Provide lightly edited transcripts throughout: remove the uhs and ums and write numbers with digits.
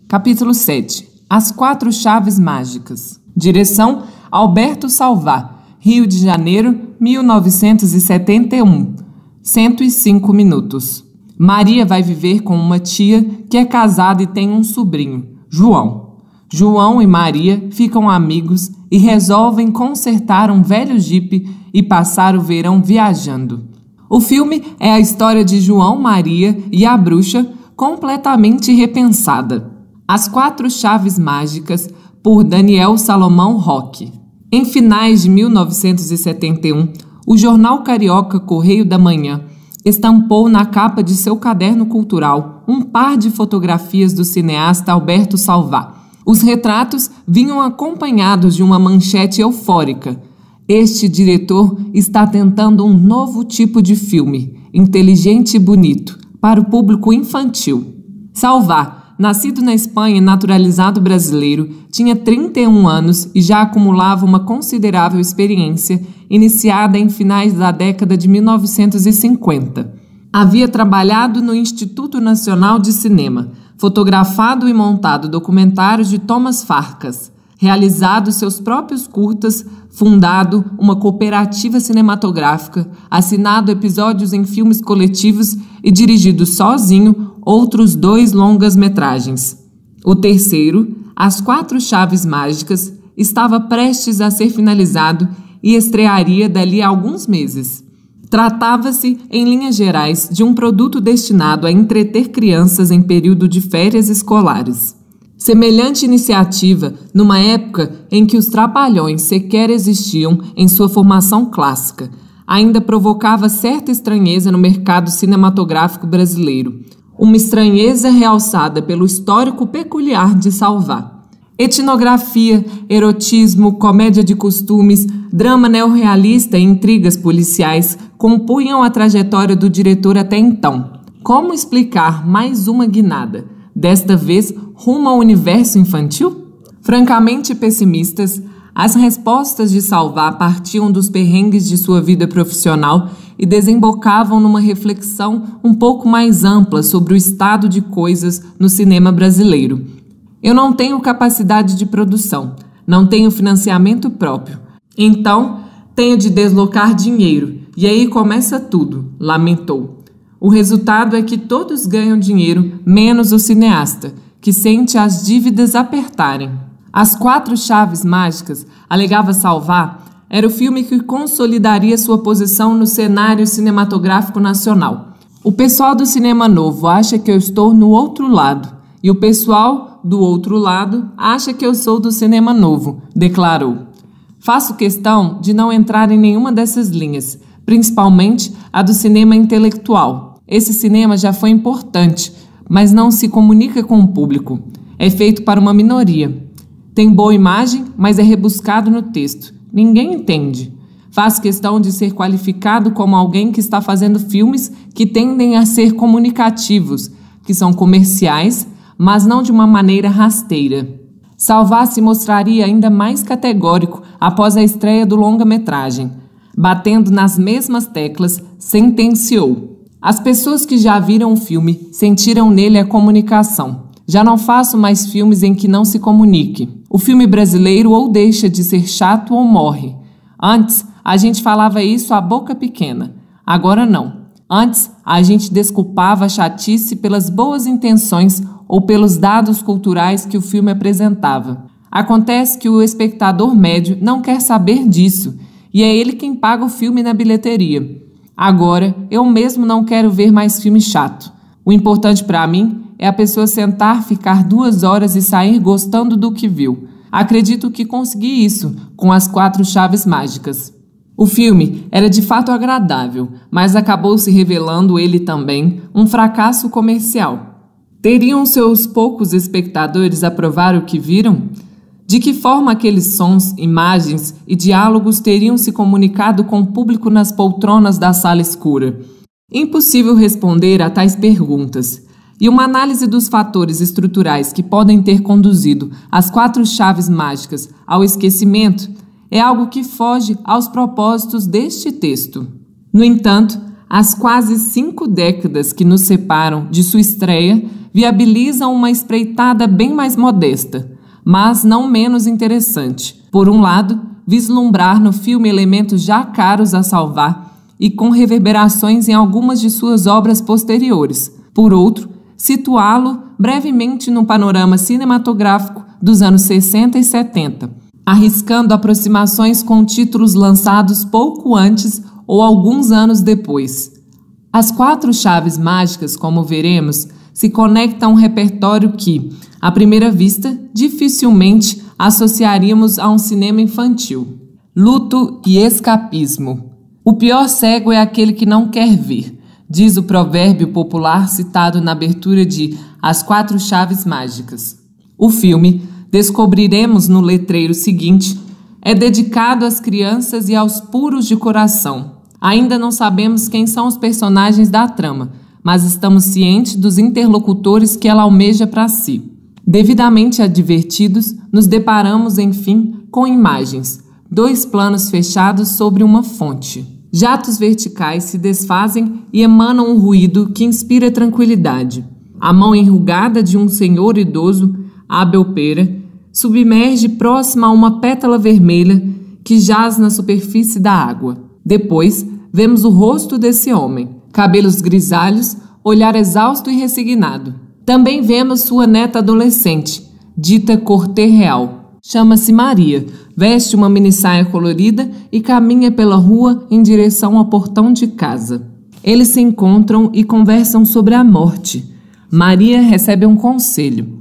Capítulo 7. As Quatro Chaves Mágicas. Direção: Alberto Salvá. Rio de Janeiro, 1971. 105 minutos. Maria vai viver com uma tia que é casada e tem um sobrinho, João. João e Maria ficam amigos e resolvem consertar um velho jipe e passar o verão viajando. O filme é a história de João, Maria e a bruxa completamente repensada. As Quatro Chaves Mágicas, por Daniel Salomão Roque. Em finais de 1971, o jornal carioca Correio da Manhã estampou na capa de seu caderno cultural um par de fotografias do cineasta Alberto Salvá. Os retratos vinham acompanhados de uma manchete eufórica. Este diretor está tentando um novo tipo de filme, inteligente e bonito, para o público infantil. Salvá, nascido na Espanha e naturalizado brasileiro, tinha 31 anos e já acumulava uma considerável experiência, iniciada em finais da década de 1950. Havia trabalhado no Instituto Nacional de Cinema, fotografado e montado documentários de Thomas Farkas, realizado seus próprios curtas, fundado uma cooperativa cinematográfica, assinado episódios em filmes coletivos e dirigido sozinho outros 2 longas-metragens. O terceiro, As Quatro Chaves Mágicas, estava prestes a ser finalizado e estrearia dali a alguns meses. Tratava-se, em linhas gerais, de um produto destinado a entreter crianças em período de férias escolares. Semelhante iniciativa, numa época em que os Trapalhões sequer existiam em sua formação clássica, ainda provocava certa estranheza no mercado cinematográfico brasileiro, uma estranheza realçada pelo histórico peculiar de Salvá. Etnografia, erotismo, comédia de costumes, drama neorrealista e intrigas policiais compunham a trajetória do diretor até então. Como explicar mais uma guinada, desta vez rumo ao universo infantil? Francamente pessimistas, as respostas de Salvá partiam dos perrengues de sua vida profissional e desembocavam numa reflexão um pouco mais ampla sobre o estado de coisas no cinema brasileiro. Eu não tenho capacidade de produção, não tenho financiamento próprio. Então, tenho de deslocar dinheiro, e aí começa tudo, lamentou. O resultado é que todos ganham dinheiro, menos o cineasta, que sente as dívidas apertarem. As Quatro Chaves Mágicas, alegava Salvá, era o filme que consolidaria sua posição no cenário cinematográfico nacional. O pessoal do cinema novo acha que eu estou no outro lado, e o pessoal do outro lado acha que eu sou do cinema novo, declarou. Faço questão de não entrar em nenhuma dessas linhas, principalmente a do cinema intelectual. Esse cinema já foi importante, mas não se comunica com o público. É feito para uma minoria. Tem boa imagem, mas é rebuscado no texto. Ninguém entende. Faço questão de ser qualificado como alguém que está fazendo filmes que tendem a ser comunicativos, que são comerciais, mas não de uma maneira rasteira. Salvá se mostraria ainda mais categórico após a estreia do longa-metragem. Batendo nas mesmas teclas, sentenciou: as pessoas que já viram o filme sentiram nele a comunicação. Já não faço mais filmes em que não se comunique. O filme brasileiro ou deixa de ser chato ou morre. Antes, a gente falava isso à boca pequena. Agora não. Antes, a gente desculpava a chatice pelas boas intenções ou pelos dados culturais que o filme apresentava. Acontece que o espectador médio não quer saber disso, e é ele quem paga o filme na bilheteria. Agora, eu mesmo não quero ver mais filme chato. O importante para mim é a pessoa sentar, ficar 2 horas e sair gostando do que viu. Acredito que consegui isso com As Quatro Chaves Mágicas. O filme era de fato agradável, mas acabou se revelando ele também um fracasso comercial. Teriam seus poucos espectadores aprovar o que viram? De que forma aqueles sons, imagens e diálogos teriam se comunicado com o público nas poltronas da sala escura? Impossível responder a tais perguntas. E uma análise dos fatores estruturais que podem ter conduzido as Quatro Chaves Mágicas ao esquecimento é algo que foge aos propósitos deste texto. No entanto, as quase 5 décadas que nos separam de sua estreia viabilizam uma espreitada bem mais modesta, mas não menos interessante. Por um lado, vislumbrar no filme elementos já caros a salvar e com reverberações em algumas de suas obras posteriores. Por outro, situá-lo brevemente no panorama cinematográfico dos anos 60 e 70, arriscando aproximações com títulos lançados pouco antes ou alguns anos depois. As quatro chaves mágicas, como veremos, se conectam a um repertório que, à primeira vista, dificilmente associaríamos a um cinema infantil. Luto e escapismo. O pior cego é aquele que não quer ver, diz o provérbio popular citado na abertura de As Quatro Chaves Mágicas. O filme, descobriremos no letreiro seguinte, é dedicado às crianças e aos puros de coração. Ainda não sabemos quem são os personagens da trama, mas estamos cientes dos interlocutores que ela almeja para si. Devidamente advertidos, nos deparamos, enfim, com imagens, 2 planos fechados sobre uma fonte. Jatos verticais se desfazem e emanam um ruído que inspira tranquilidade. A mão enrugada de um senhor idoso, Abel Pera, submerge próxima a uma pétala vermelha que jaz na superfície da água. Depois, vemos o rosto desse homem, cabelos grisalhos, olhar exausto e resignado. Também vemos sua neta adolescente, dita Cortê Real. Chama-se Maria, veste uma minissaia colorida e caminha pela rua em direção ao portão de casa. Eles se encontram e conversam sobre a morte. Maria recebe um conselho.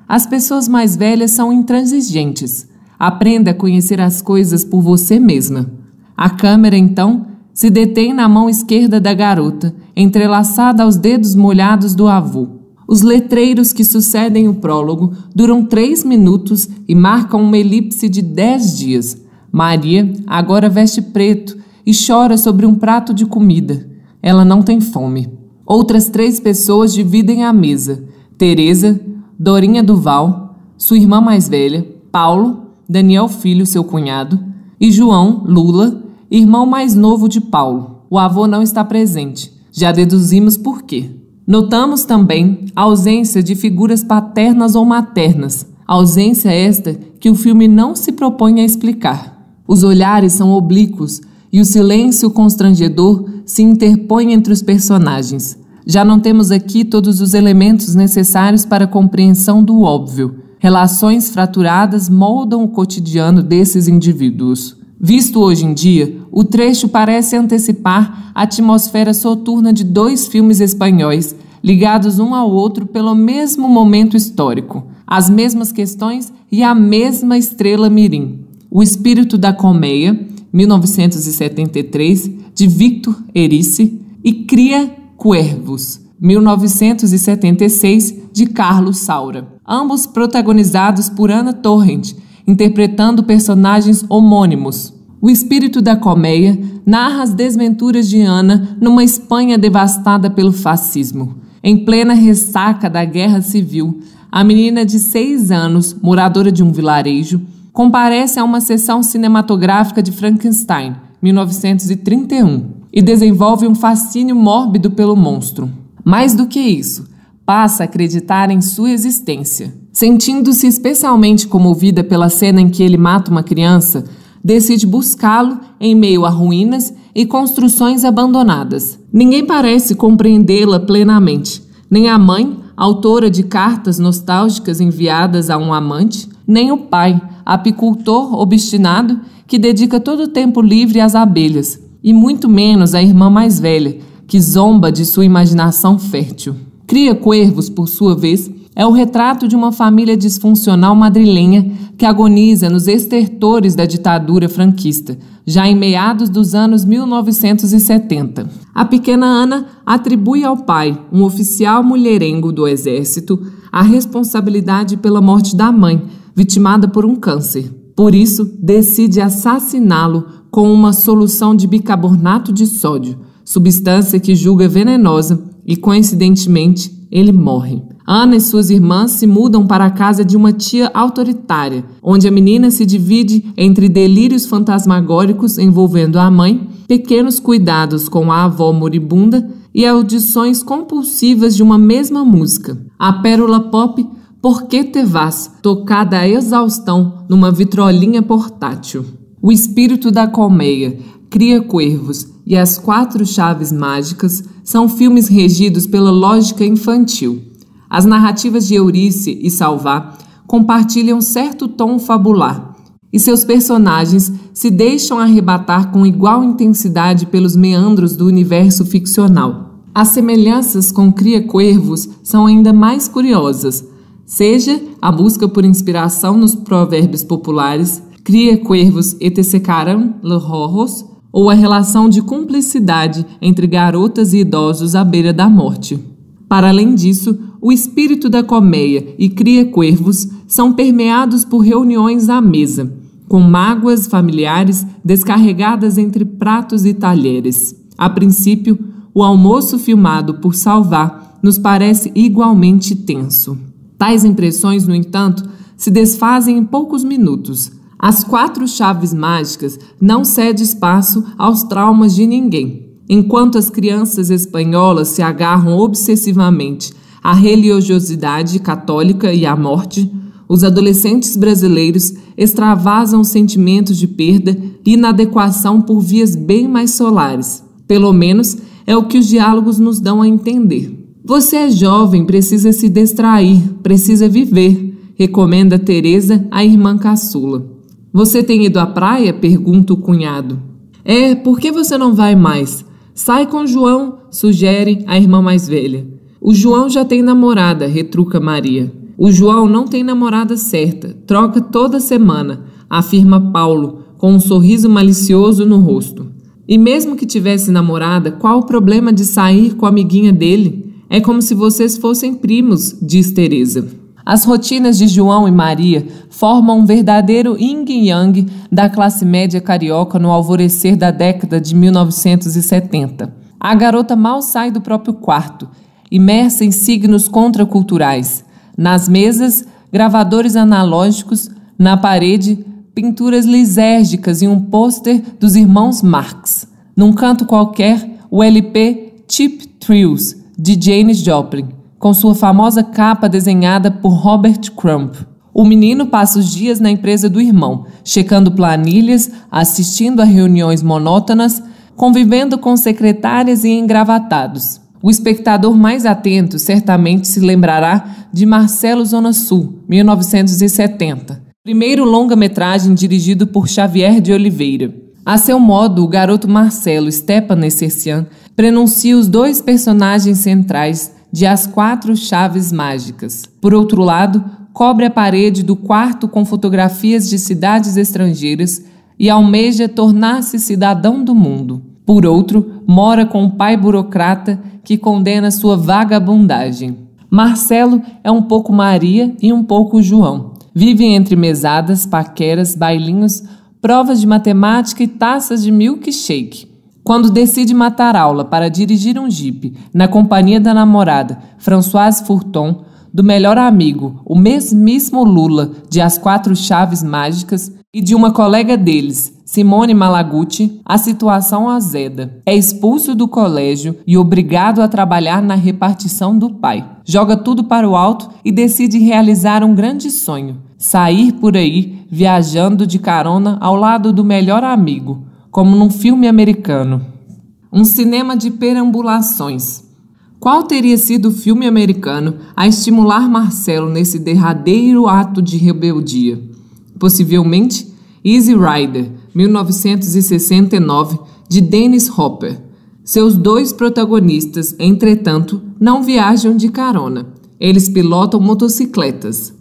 As pessoas mais velhas são intransigentes. Aprenda a conhecer as coisas por você mesma. A câmera, então, se detém na mão esquerda da garota, entrelaçada aos dedos molhados do avô. Os letreiros que sucedem o prólogo duram 3 minutos e marcam uma elipse de 10 dias. Maria agora veste preto e chora sobre um prato de comida. Ela não tem fome. Outras 3 pessoas dividem a mesa. Teresa, Dorinha Duval, sua irmã mais velha, Paulo, Daniel Filho, seu cunhado, e João, Lula, irmão mais novo de Paulo. O avô não está presente. Já deduzimos por quê. Notamos também a ausência de figuras paternas ou maternas, ausência esta que o filme não se propõe a explicar. Os olhares são oblíquos e o silêncio constrangedor se interpõe entre os personagens. Já não temos aqui todos os elementos necessários para a compreensão do óbvio. Relações fraturadas moldam o cotidiano desses indivíduos. Visto hoje em dia, o trecho parece antecipar a atmosfera soturna de 2 filmes espanhóis, ligados um ao outro pelo mesmo momento histórico, as mesmas questões e a mesma estrela mirim. O Espírito da Colmeia, 1973, de Víctor Erice, e Cria Cuervos, 1976, de Carlos Saura. Ambos protagonizados por Ana Torrent, interpretando personagens homônimos. O Espírito da Colmeia narra as desventuras de Ana numa Espanha devastada pelo fascismo. Em plena ressaca da Guerra Civil, a menina de 6 anos, moradora de um vilarejo, comparece a uma sessão cinematográfica de Frankenstein, 1931, e desenvolve um fascínio mórbido pelo monstro. Mais do que isso, passa a acreditar em sua existência. Sentindo-se especialmente comovida pela cena em que ele mata uma criança, decide buscá-lo em meio a ruínas e construções abandonadas. Ninguém parece compreendê-la plenamente, nem a mãe, autora de cartas nostálgicas enviadas a um amante, nem o pai, apicultor obstinado que dedica todo o tempo livre às abelhas, e muito menos a irmã mais velha, que zomba de sua imaginação fértil. Cria Cuervos, por sua vez, é o retrato de uma família disfuncional madrilenha que agoniza nos estertores da ditadura franquista, já em meados dos anos 1970. A pequena Ana atribui ao pai, um oficial mulherengo do exército, a responsabilidade pela morte da mãe, vitimada por um câncer. Por isso, decide assassiná-lo com uma solução de bicarbonato de sódio, substância que julga venenosa, e, coincidentemente, ele morre. Ana e suas irmãs se mudam para a casa de uma tia autoritária, onde a menina se divide entre delírios fantasmagóricos envolvendo a mãe pequenos cuidados com a avó moribunda e audições compulsivas de uma mesma música. A pérola pop Por Que Te Vas, tocada a exaustão numa vitrolinha portátil. O Espírito da Colmeia, Cria Cuervos e As Quatro Chaves Mágicas são filmes regidos pela lógica infantil. As narrativas de Eurice e Salvat compartilham certo tom fabular, e seus personagens se deixam arrebatar com igual intensidade pelos meandros do universo ficcional. As semelhanças com Cria Cuervos são ainda mais curiosas, seja a busca por inspiração nos provérbios populares Cria Cuervos e te secarão los ojos, ou a relação de cumplicidade entre garotas e idosos à beira da morte. Para além disso, o Espírito da Colmeia e Cria Cuervos são permeados por reuniões à mesa, com mágoas familiares descarregadas entre pratos e talheres. A princípio, o almoço filmado por Salvat nos parece igualmente tenso. Tais impressões, no entanto, se desfazem em poucos minutos. As Quatro Chaves Mágicas não cede espaço aos traumas de ninguém. Enquanto as crianças espanholas se agarram obsessivamente à religiosidade católica e à morte, os adolescentes brasileiros extravasam sentimentos de perda e inadequação por vias bem mais solares. Pelo menos é o que os diálogos nos dão a entender. Você é jovem, precisa se distrair, precisa viver, recomenda Teresa à irmã caçula. Você tem ido à praia? Pergunta o cunhado. Por que você não vai mais? Sai com João, sugere a irmã mais velha. O João já tem namorada, retruca Maria. O João não tem namorada certa, troca toda semana, afirma Paulo, com um sorriso malicioso no rosto. E mesmo que tivesse namorada, qual o problema de sair com a amiguinha dele? É como se vocês fossem primos, diz Teresa. As rotinas de João e Maria formam um verdadeiro yin e yang da classe média carioca no alvorecer da década de 1970. A garota mal sai do próprio quarto, imersa em signos contraculturais. Nas mesas, gravadores analógicos, na parede, pinturas lisérgicas e um pôster dos irmãos Marx. Num canto qualquer, o LP Cheap Thrills, de Janis Joplin, com sua famosa capa desenhada por Robert Crumb. O menino passa os dias na empresa do irmão, checando planilhas, assistindo a reuniões monótonas, convivendo com secretárias e engravatados. O espectador mais atento certamente se lembrará de Marcelo Zona Sul, 1970, primeiro longa-metragem dirigido por Xavier de Oliveira. A seu modo, o garoto Marcelo Stepan Essercian prenuncia os dois personagens centrais de As Quatro Chaves Mágicas. Por outro lado, cobre a parede do quarto com fotografias de cidades estrangeiras e almeja tornar-se cidadão do mundo. Por outro, mora com um pai burocrata que condena sua vagabundagem. Marcelo é um pouco Maria e um pouco João. Vivem entre mesadas, paqueras, bailinhos, provas de matemática e taças de milkshake. Quando decide matar aula para dirigir um jipe na companhia da namorada, Françoise Fourton, do melhor amigo, o mesmíssimo Lula de As Quatro Chaves Mágicas, e de uma colega deles, Simone Malaguti, a situação azeda. É expulso do colégio e obrigado a trabalhar na repartição do pai. Joga tudo para o alto e decide realizar um grande sonho: sair por aí, viajando de carona ao lado do melhor amigo, como num filme americano. Um cinema de perambulações. Qual teria sido o filme americano a estimular Marcelo nesse derradeiro ato de rebeldia? Possivelmente, Easy Rider, 1969, de Dennis Hopper. Seus dois protagonistas, entretanto, não viajam de carona. Eles pilotam motocicletas.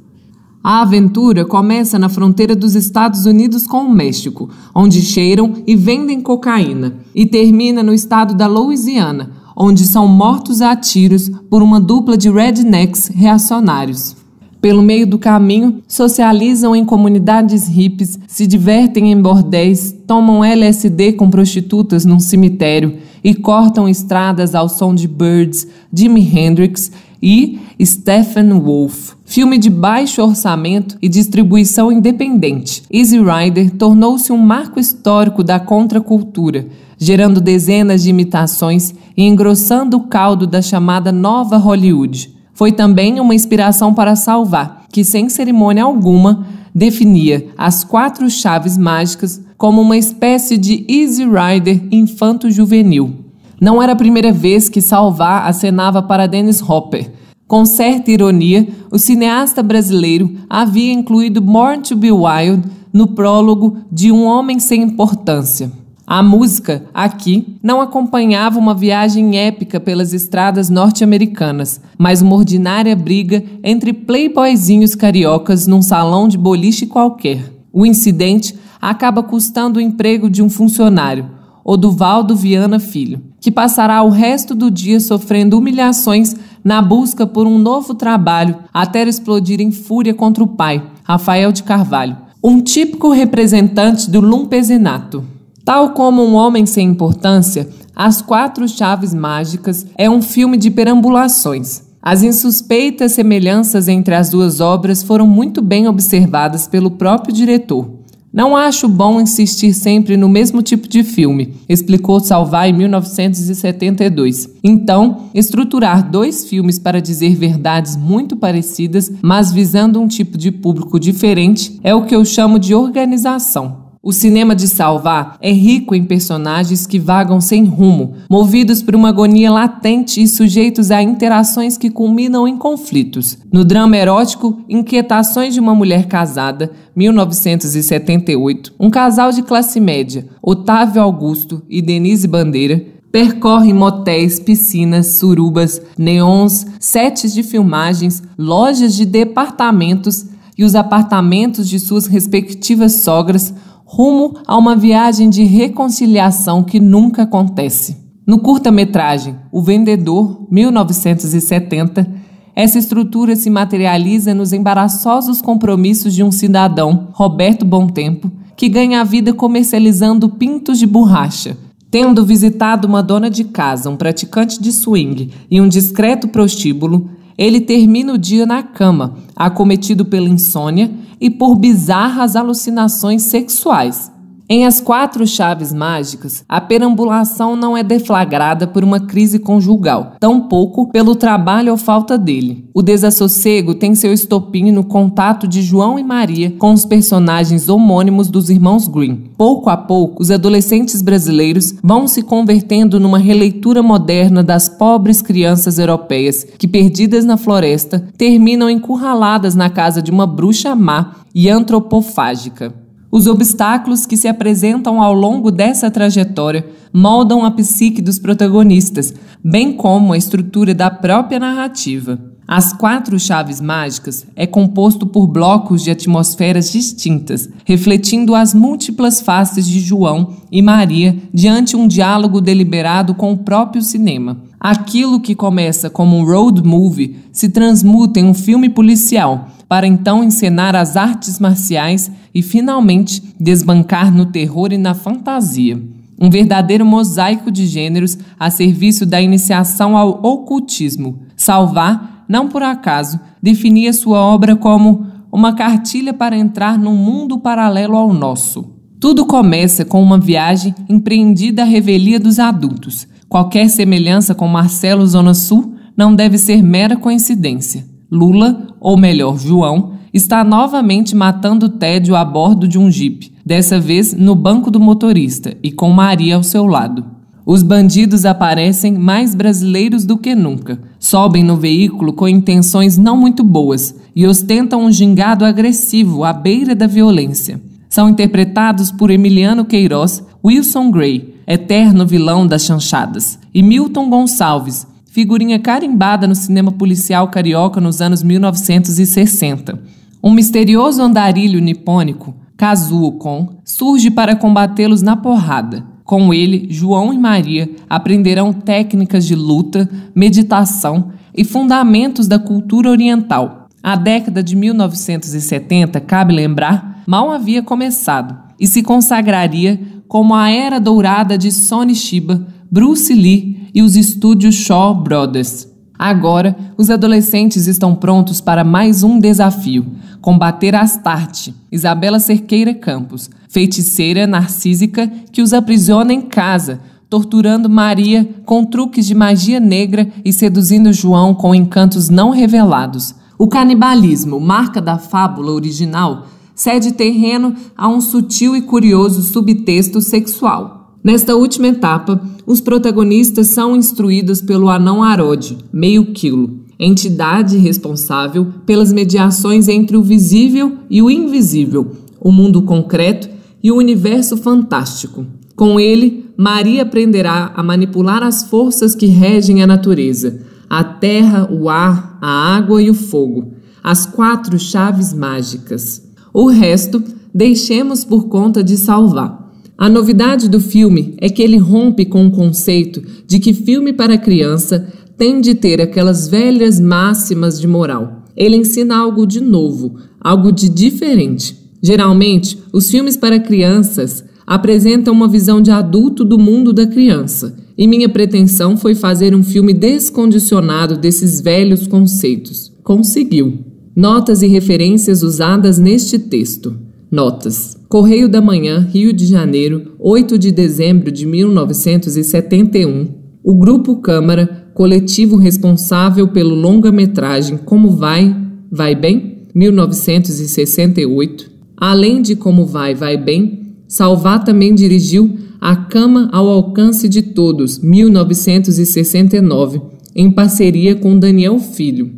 A aventura começa na fronteira dos Estados Unidos com o México, onde cheiram e vendem cocaína, e termina no estado da Louisiana, onde são mortos a tiros por uma dupla de rednecks reacionários. Pelo meio do caminho, socializam em comunidades hippies, se divertem em bordéis, tomam LSD com prostitutas num cemitério e cortam estradas ao som de Birds, Jimi Hendrix e Stephen Wolf. Filme de baixo orçamento e distribuição independente, Easy Rider tornou-se um marco histórico da contracultura, gerando dezenas de imitações e engrossando o caldo da chamada Nova Hollywood. Foi também uma inspiração para Salvá, que sem cerimônia alguma definia as 4 chaves mágicas como uma espécie de Easy Rider infanto-juvenil. Não era a primeira vez que Salvá acenava para Dennis Hopper. Com certa ironia, o cineasta brasileiro havia incluído Born to Be Wild no prólogo de Um Homem Sem Importância. A música, aqui, não acompanhava uma viagem épica pelas estradas norte-americanas, mas uma ordinária briga entre playboyzinhos cariocas num salão de boliche qualquer. O incidente acaba custando o emprego de um funcionário, Oduvaldo Viana Filho, que passará o resto do dia sofrendo humilhações na busca por um novo trabalho, até explodir em fúria contra o pai, Rafael de Carvalho, um típico representante do lumpesinato. Tal como Um Homem Sem Importância, As 4 Chaves Mágicas é um filme de perambulações. As insuspeitas semelhanças entre as 2 obras foram muito bem observadas pelo próprio diretor. Não acho bom insistir sempre no mesmo tipo de filme, explicou Salvá em 1972. Então, estruturar 2 filmes para dizer verdades muito parecidas, mas visando um tipo de público diferente, é o que eu chamo de organização. O cinema de Salvá é rico em personagens que vagam sem rumo, movidos por uma agonia latente e sujeitos a interações que culminam em conflitos. No drama erótico Inquietações de uma Mulher Casada, 1978, um casal de classe média, Otávio Augusto e Denise Bandeira, percorrem motéis, piscinas, surubas, neons, sets de filmagens, lojas de departamentos e os apartamentos de suas respectivas sogras, rumo a uma viagem de reconciliação que nunca acontece. No curta-metragem O Vendedor, 1970, essa estrutura se materializa nos embaraçosos compromissos de um cidadão, Roberto Bontempo, que ganha a vida comercializando pintos de borracha. Tendo visitado uma dona de casa, um praticante de swing e um discreto prostíbulo, ele termina o dia na cama, acometido pela insônia e por bizarras alucinações sexuais. Em As 4 Chaves Mágicas, a perambulação não é deflagrada por uma crise conjugal, tampouco pelo trabalho ou falta dele. O desassossego tem seu estopim no contato de João e Maria com os personagens homônimos dos irmãos Grimm. Pouco a pouco, os adolescentes brasileiros vão se convertendo numa releitura moderna das pobres crianças europeias que, perdidas na floresta, terminam encurraladas na casa de uma bruxa má e antropofágica. Os obstáculos que se apresentam ao longo dessa trajetória moldam a psique dos protagonistas, bem como a estrutura da própria narrativa. As 4 Chaves Mágicas é composto por blocos de atmosferas distintas, refletindo as múltiplas faces de João e Maria diante um diálogo deliberado com o próprio cinema. Aquilo que começa como um road movie se transmuta em um filme policial, para então encenar as artes marciais e, finalmente, desbancar no terror e na fantasia. Um verdadeiro mosaico de gêneros a serviço da iniciação ao ocultismo. Salvá, não por acaso, definia sua obra como uma cartilha para entrar num mundo paralelo ao nosso. Tudo começa com uma viagem empreendida à revelia dos adultos. Qualquer semelhança com Marcelo Zona Sul não deve ser mera coincidência. Lula, ou melhor, João, está novamente matando o tédio a bordo de um jipe, dessa vez no banco do motorista e com Maria ao seu lado. Os bandidos aparecem mais brasileiros do que nunca, sobem no veículo com intenções não muito boas e ostentam um gingado agressivo à beira da violência. São interpretados por Emiliano Queiroz, Wilson Grey, eterno vilão das chanchadas, e Milton Gonçalves, figurinha carimbada no cinema policial carioca nos anos 1960. Um misterioso andarilho nipônico, Kazuo-kon, surge para combatê-los na porrada. Com ele, João e Maria aprenderão técnicas de luta, meditação e fundamentos da cultura oriental. A década de 1970, cabe lembrar, mal havia começado e se consagraria como a era dourada de Sonny Chiba, Bruce Lee e os estúdios Shaw Brothers. Agora, os adolescentes estão prontos para mais um desafio: combater Astarte, Isabela Cerqueira Campos, feiticeira narcísica que os aprisiona em casa, torturando Maria com truques de magia negra e seduzindo João com encantos não revelados. O canibalismo, marca da fábula original, cede terreno a um sutil e curioso subtexto sexual. Nesta última etapa, os protagonistas são instruídos pelo anão Arode, meio quilo, entidade responsável pelas mediações entre o visível e o invisível, o mundo concreto e o universo fantástico. Com ele, Maria aprenderá a manipular as forças que regem a natureza, a terra, o ar, a água e o fogo, as 4 chaves mágicas. O resto, deixemos por conta de Salvá. A novidade do filme é que ele rompe com o conceito de que filme para criança tem de ter aquelas velhas máximas de moral. Ele ensina algo de novo, algo de diferente. Geralmente, os filmes para crianças apresentam uma visão de adulto do mundo da criança, e minha pretensão foi fazer um filme descondicionado desses velhos conceitos. Conseguiu. Notas e referências usadas neste texto. Notas. Correio da Manhã, Rio de Janeiro, 8 de dezembro de 1971. O Grupo Câmara, coletivo responsável pelo longa-metragem Como Vai, Vai Bem, 1968. Além de Como Vai, Vai Bem, Salvá também dirigiu A Cama ao Alcance de Todos, 1969, em parceria com Daniel Filho.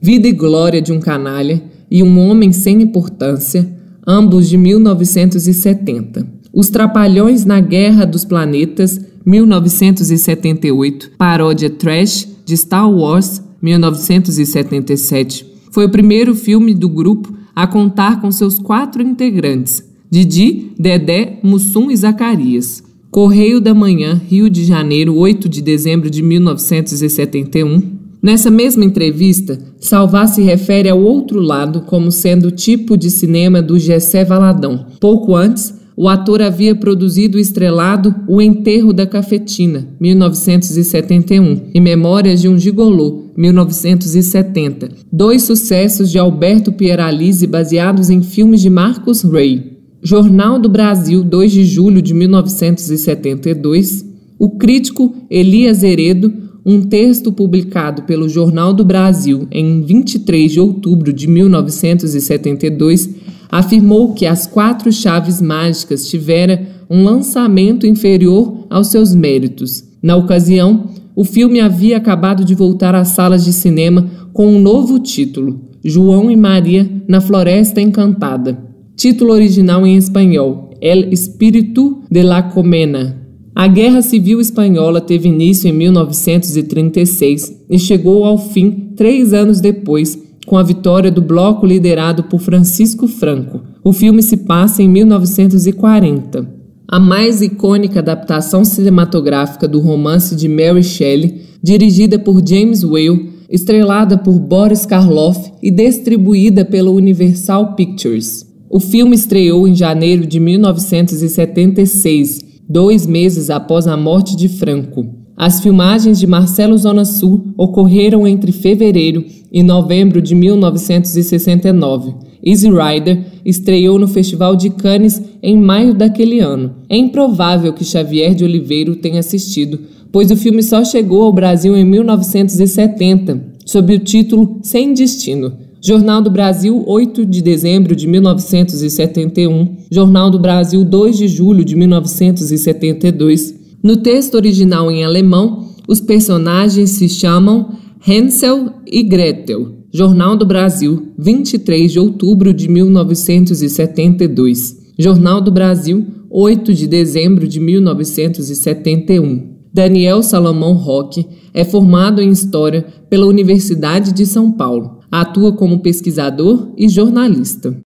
Vida e Glória de um Canalha e Um Homem Sem Importância, ambos de 1970. Os Trapalhões na Guerra dos Planetas, 1978. Paródia Trash de Star Wars, 1977. Foi o primeiro filme do grupo a contar com seus 4 integrantes: Didi, Dedé, Mussum e Zacarias. Correio da Manhã, Rio de Janeiro, 8 de dezembro de 1971. Nessa mesma entrevista, Salvá se refere ao outro lado como sendo o tipo de cinema do Gessé Valadão. Pouco antes, o ator havia produzido o estrelado O Enterro da Cafetina, 1971, e Memórias de um Gigolô, 1970, 2 sucessos de Alberto Pieralisi baseados em filmes de Marcos Rey. Jornal do Brasil, 2 de julho de 1972. O crítico Elias Heredo, um texto publicado pelo Jornal do Brasil em 23 de outubro de 1972, afirmou que As 4 Chaves Mágicas tivera um lançamento inferior aos seus méritos. Na ocasião, o filme havia acabado de voltar às salas de cinema com um novo título, João e Maria na Floresta Encantada. Título original em espanhol, El Espíritu de la Colmena. A Guerra Civil Espanhola teve início em 1936 e chegou ao fim 3 anos depois, com a vitória do bloco liderado por Francisco Franco. O filme se passa em 1940. A mais icônica adaptação cinematográfica do romance de Mary Shelley, dirigida por James Whale, estrelada por Boris Karloff e distribuída pela Universal Pictures. O filme estreou em janeiro de 1976, 2 meses após a morte de Franco. As filmagens de Marcelo Zona Sul ocorreram entre fevereiro e novembro de 1969. Easy Rider estreou no Festival de Cannes em maio daquele ano. É improvável que Xavier de Oliveira tenha assistido, pois o filme só chegou ao Brasil em 1970, sob o título Sem Destino. Jornal do Brasil, 8 de dezembro de 1971. Jornal do Brasil, 2 de julho de 1972. No texto original em alemão, os personagens se chamam Hansel e Gretel. Jornal do Brasil, 23 de outubro de 1972. Jornal do Brasil, 8 de dezembro de 1971. Daniel Salomão Roque é formado em História pela Universidade de São Paulo. Atua como pesquisador e jornalista.